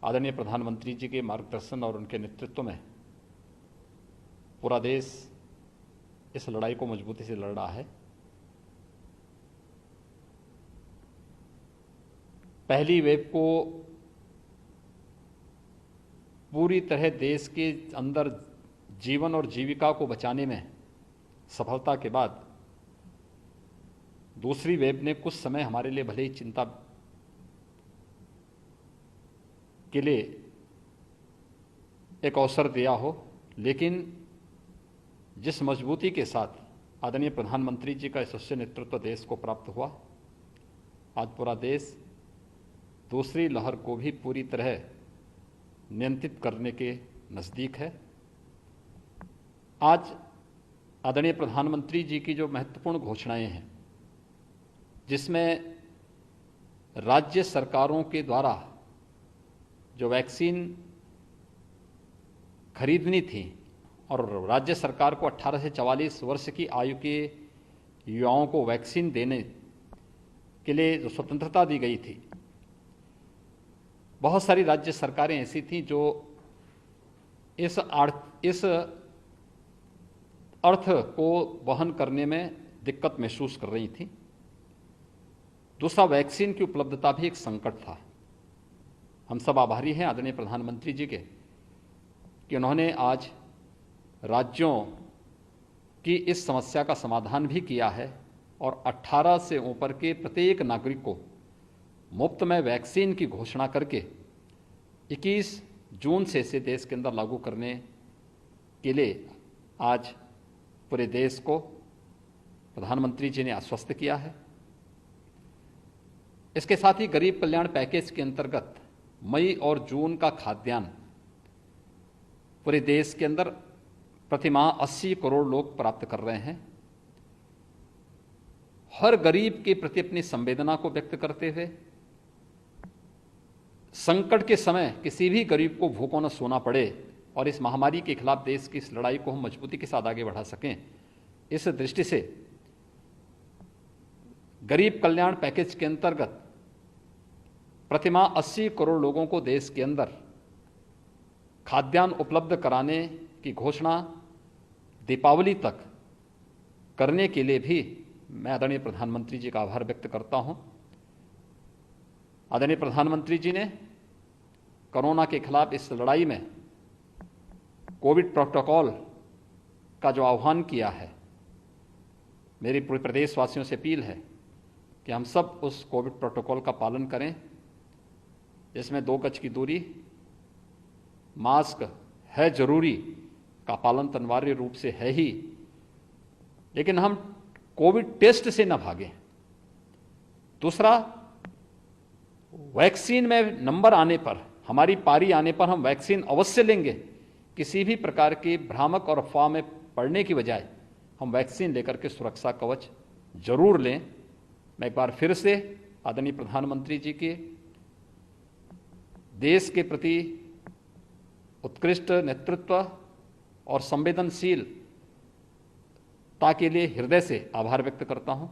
आदरणीय प्रधानमंत्री जी के मार्गदर्शन और उनके नेतृत्व में पूरा देश इस लड़ाई को मजबूती से लड़ रहा है। पहली वेव को पूरी तरह देश के अंदर जीवन और जीविका को बचाने में सफलता के बाद दूसरी वेव ने कुछ समय हमारे लिए भले ही चिंता के लिए एक अवसर दिया हो, लेकिन जिस मजबूती के साथ आदरणीय प्रधानमंत्री जी का यशस्वी नेतृत्व देश को प्राप्त हुआ, आज पूरा देश दूसरी लहर को भी पूरी तरह नियंत्रित करने के नज़दीक है। आज आदरणीय प्रधानमंत्री जी की जो महत्वपूर्ण घोषणाएं हैं, जिसमें राज्य सरकारों के द्वारा जो वैक्सीन खरीदनी थी और राज्य सरकार को 18 से 44 वर्ष की आयु के युवाओं को वैक्सीन देने के लिए जो स्वतंत्रता दी गई थी, बहुत सारी राज्य सरकारें ऐसी थीं जो इस अर्थ को वहन करने में दिक्कत महसूस कर रही थीं। दूसरा, वैक्सीन की उपलब्धता भी एक संकट था। हम सब आभारी हैं आदरणीय प्रधानमंत्री जी के कि उन्होंने आज राज्यों की इस समस्या का समाधान भी किया है और 18 से ऊपर के प्रत्येक नागरिक को मुफ्त में वैक्सीन की घोषणा करके 21 जून से इसे देश के अंदर लागू करने के लिए आज पूरे देश को प्रधानमंत्री जी ने आश्वस्त किया है। इसके साथ ही गरीब कल्याण पैकेज के अंतर्गत मई और जून का खाद्यान्न पूरे देश के अंदर प्रतिमाह 80 करोड़ लोग प्राप्त कर रहे हैं। हर गरीब के प्रति अपनी संवेदना को व्यक्त करते हुए संकट के समय किसी भी गरीब को भूखों न सोना पड़े और इस महामारी के खिलाफ देश की इस लड़ाई को हम मजबूती के साथ आगे बढ़ा सकें, इस दृष्टि से गरीब कल्याण पैकेज के अंतर्गत प्रतिमाह 80 करोड़ लोगों को देश के अंदर खाद्यान्न उपलब्ध कराने की घोषणा दीपावली तक करने के लिए भी मैं आदरणीय प्रधानमंत्री जी का आभार व्यक्त करता हूं। आदरणीय प्रधानमंत्री जी ने कोरोना के खिलाफ इस लड़ाई में कोविड प्रोटोकॉल का जो आह्वान किया है, मेरी पूरे प्रदेशवासियों से अपील है कि हम सब उस कोविड प्रोटोकॉल का पालन करें, जिसमें 2 गज की दूरी, मास्क है जरूरी का पालन तो अनिवार्य रूप से है ही, लेकिन हम कोविड टेस्ट से न भागें। दूसरा, वैक्सीन में नंबर आने पर, हमारी पारी आने पर हम वैक्सीन अवश्य लेंगे। किसी भी प्रकार की भ्रामक और अफवाह में पड़ने की बजाय हम वैक्सीन लेकर के सुरक्षा कवच जरूर लें। मैं एक बार फिर से आदरणीय प्रधानमंत्री जी के देश के प्रति उत्कृष्ट नेतृत्व और संवेदनशीलता के लिए हृदय से आभार व्यक्त करता हूं।